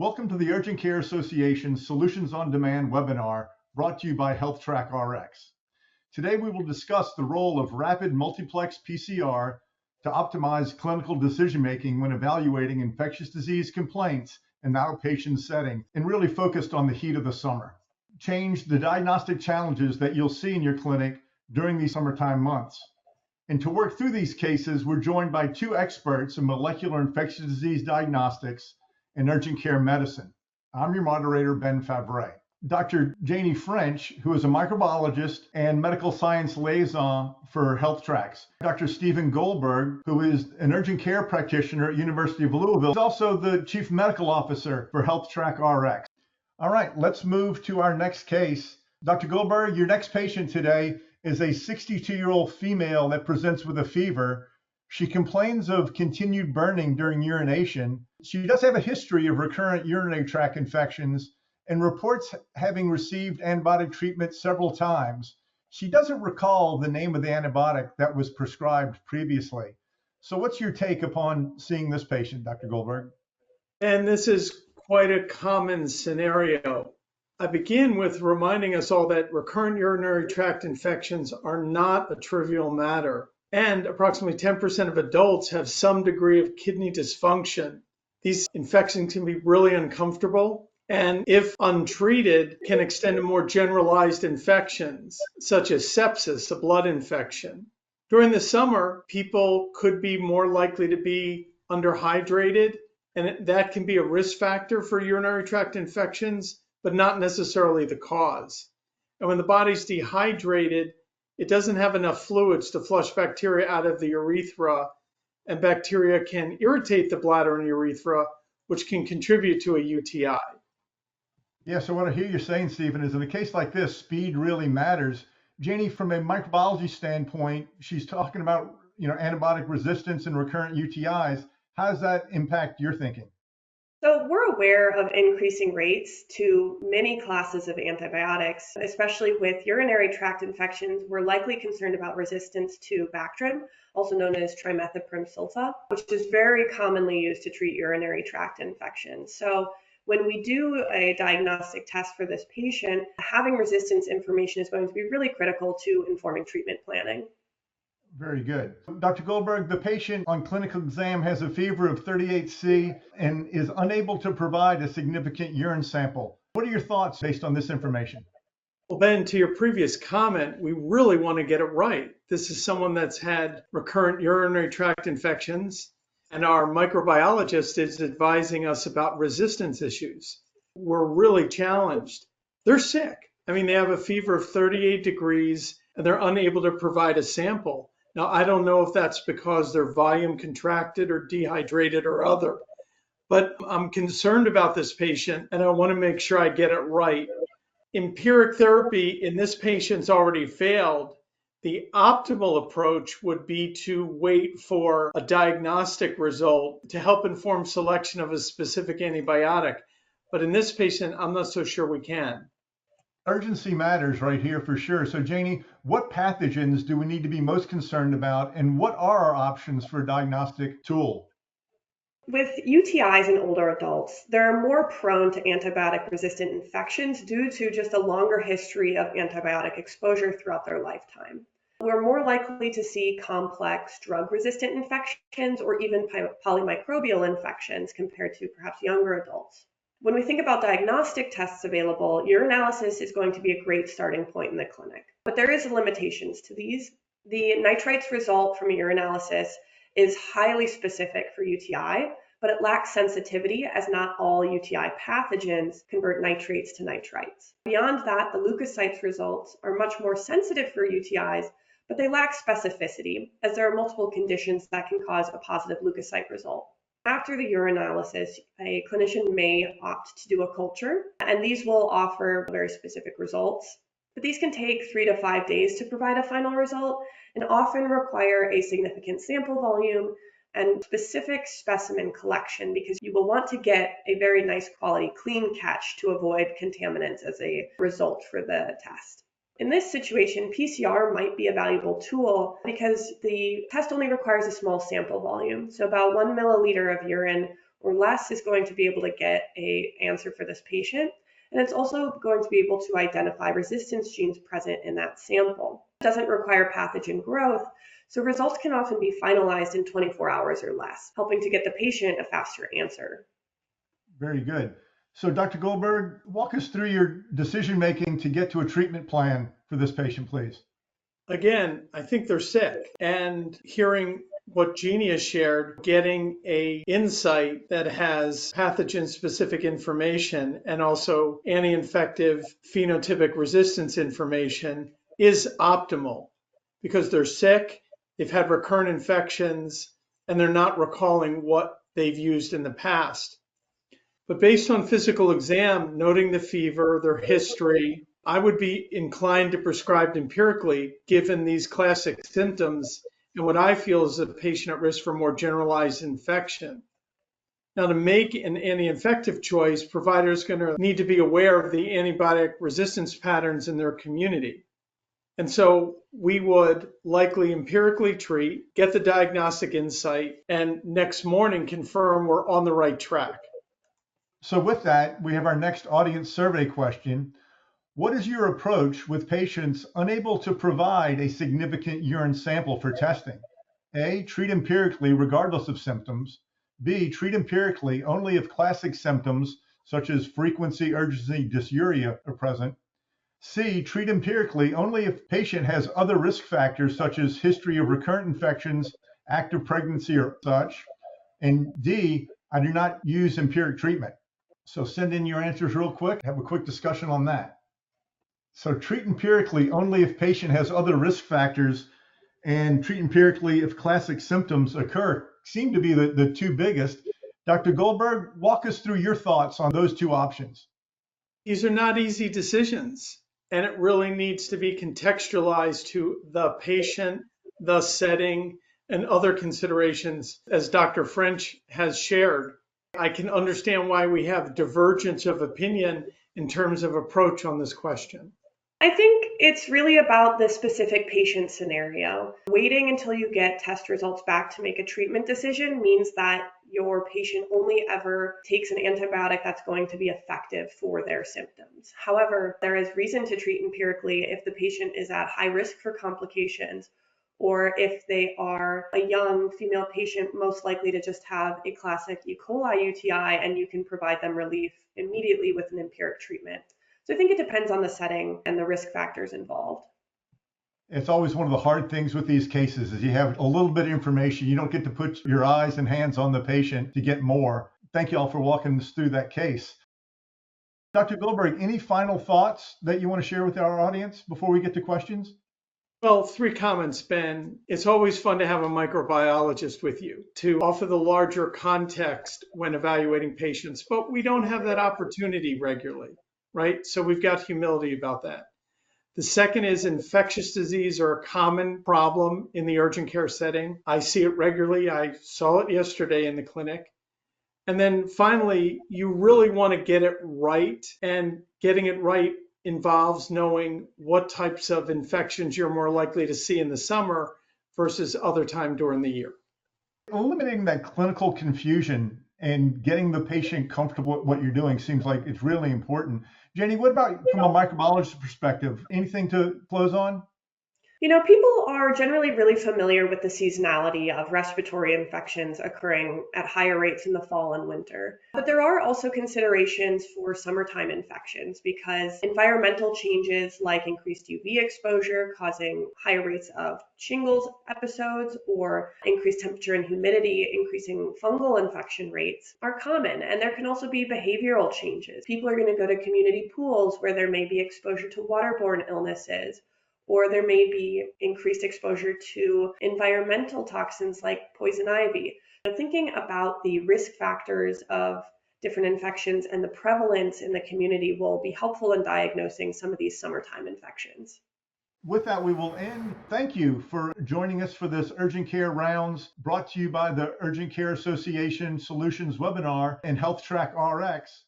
Welcome to the Urgent Care Association's Solutions on Demand webinar brought to you by HealthTrack RX. Today we will discuss the role of rapid multiplex PCR to optimize clinical decision-making when evaluating infectious disease complaints in the outpatient setting and really focused on the heat of the summer. Change the diagnostic challenges that you'll see in your clinic during these summertime months. And to work through these cases, we're joined by two experts in molecular infectious disease diagnostics and urgent care medicine. I'm your moderator, Ben Favre. Dr. Janie French, who is a microbiologist and medical science liaison for HealthTracks. Dr. Stephen Goldberg, who is an urgent care practitioner at University of Louisville, is also the chief medical officer for HealthTrack RX. All right, let's move to our next case. Dr. Goldberg, your next patient today is a 62-year-old female that presents with a fever. She complains of continued burning during urination. She does have a history of recurrent urinary tract infections and reports having received antibiotic treatment several times. She doesn't recall the name of the antibiotic that was prescribed previously. So what's your take upon seeing this patient, Dr. Goldberg? And this is quite a common scenario. I begin with reminding us all that recurrent urinary tract infections are not a trivial matter, and approximately 10% of adults have some degree of kidney dysfunction. These infections can be really uncomfortable, and if untreated, can extend to more generalized infections, such as sepsis, a blood infection. During the summer, people could be more likely to be underhydrated, and that can be a risk factor for urinary tract infections, but not necessarily the cause. And when the body's dehydrated, it doesn't have enough fluids to flush bacteria out of the urethra, and bacteria can irritate the bladder and urethra, which can contribute to a UTI. Yeah, so what I hear you saying, Stephen, is in a case like this, speed really matters. Janie, from a microbiology standpoint, she's talking about antibiotic resistance and recurrent UTIs. How does that impact your thinking? So we're aware of increasing rates to many classes of antibiotics, especially with urinary tract infections. We're likely concerned about resistance to Bactrim, also known as trimethoprim sulfa, which is very commonly used to treat urinary tract infections. So when we do a diagnostic test for this patient, having resistance information is going to be really critical to informing treatment planning. Very good. Dr. Goldberg, the patient on clinical exam has a fever of 38C and is unable to provide a significant urine sample. What are your thoughts based on this information? Well, Ben, to your previous comment, we really want to get it right. This is someone that's had recurrent urinary tract infections, and our microbiologist is advising us about resistance issues. We're really challenged. They're sick. I mean, they have a fever of 38 degrees, and they're unable to provide a sample. Now, I don't know if that's because their volume contracted or dehydrated or other, but I'm concerned about this patient and I want to make sure I get it right. Empiric therapy in this patient's already failed. The optimal approach would be to wait for a diagnostic result to help inform selection of a specific antibiotic. But in this patient, I'm not so sure we can. Urgency matters right here for sure. So Janie, what pathogens do we need to be most concerned about, and what are our options for a diagnostic tool? With UTIs in older adults, they're more prone to antibiotic-resistant infections due to just a longer history of antibiotic exposure throughout their lifetime. We're more likely to see complex drug-resistant infections or even polymicrobial infections compared to perhaps younger adults. When we think about diagnostic tests available, urinalysis is going to be a great starting point in the clinic. But there is limitations to these. The nitrites result from a urinalysis is highly specific for UTI, but it lacks sensitivity as not all UTI pathogens convert nitrates to nitrites. Beyond that, the leukocytes results are much more sensitive for UTIs, but they lack specificity as there are multiple conditions that can cause a positive leukocyte result. After the urinalysis, a clinician may opt to do a culture, and these will offer very specific results. But these can take 3 to 5 days to provide a final result and often require a significant sample volume and specific specimen collection because you will want to get a very nice quality clean catch to avoid contaminants as a result for the test. In this situation, PCR might be a valuable tool because the test only requires a small sample volume. So about 1 milliliter of urine or less is going to be able to get an answer for this patient. And it's also going to be able to identify resistance genes present in that sample. It doesn't require pathogen growth, so results can often be finalized in 24 hours or less, helping to get the patient a faster answer. Very good. So Dr. Goldberg, walk us through your decision making to get to a treatment plan for this patient, please. Again, I think they're sick. And hearing what Jeannie has shared, getting a insight that has pathogen-specific information and also anti-infective phenotypic resistance information is optimal because they're sick, they've had recurrent infections, and they're not recalling what they've used in the past. But based on physical exam, noting the fever, their history, I would be inclined to prescribe empirically given these classic symptoms and what I feel is a patient at risk for more generalized infection. Now, to make an anti-infective choice, providers are going to need to be aware of the antibiotic resistance patterns in their community. And so we would likely empirically treat, get the diagnostic insight, and next morning confirm we're on the right track. So with that, we have our next audience survey question. What is your approach with patients unable to provide a significant urine sample for testing? A, treat empirically regardless of symptoms. B, treat empirically only if classic symptoms such as frequency, urgency, dysuria are present. C, treat empirically only if patient has other risk factors such as history of recurrent infections, active pregnancy or such. And D, I do not use empiric treatment. So send in your answers real quick, have a quick discussion on that. So treat empirically only if patient has other risk factors and treat empirically if classic symptoms occur seem to be the two biggest. Dr. Goldberg, walk us through your thoughts on those two options. These are not easy decisions, and it really needs to be contextualized to the patient, the setting, and other considerations, as Dr. French has shared. I can understand why we have divergence of opinion in terms of approach on this question. I think it's really about the specific patient scenario. Waiting until you get test results back to make a treatment decision means that your patient only ever takes an antibiotic that's going to be effective for their symptoms. However, there is reason to treat empirically if the patient is at high risk for complications, or if they are a young female patient most likely to just have a classic E. coli UTI and you can provide them relief immediately with an empiric treatment. So I think it depends on the setting and the risk factors involved. It's always one of the hard things with these cases is you have a little bit of information. You don't get to put your eyes and hands on the patient to get more. Thank you all for walking us through that case. Dr. Goldberg, any final thoughts that you want to share with our audience before we get to questions? Well, 3 comments, Ben. It's always fun to have a microbiologist with you to offer the larger context when evaluating patients, but we don't have that opportunity regularly, right? So we've got humility about that. The second is infectious disease are a common problem in the urgent care setting. I see it regularly. I saw it yesterday in the clinic. And then finally, you really want to get it right, and getting it right involves knowing what types of infections you're more likely to see in the summer versus other time during the year. Eliminating that clinical confusion and getting the patient comfortable with what you're doing seems like it's really important. Jenny, what about from a microbiologist perspective? Anything to close on? People are generally really familiar with the seasonality of respiratory infections occurring at higher rates in the fall and winter. But there are also considerations for summertime infections because environmental changes like increased UV exposure causing higher rates of shingles episodes or increased temperature and humidity increasing fungal infection rates are common. And there can also be behavioral changes. People are going to go to community pools where there may be exposure to waterborne illnesses, or there may be increased exposure to environmental toxins like poison ivy. Thinking about the risk factors of different infections and the prevalence in the community will be helpful in diagnosing some of these summertime infections. With that, we will end. Thank you for joining us for this Urgent Care Rounds brought to you by the Urgent Care Association Solutions webinar and Health Track RX.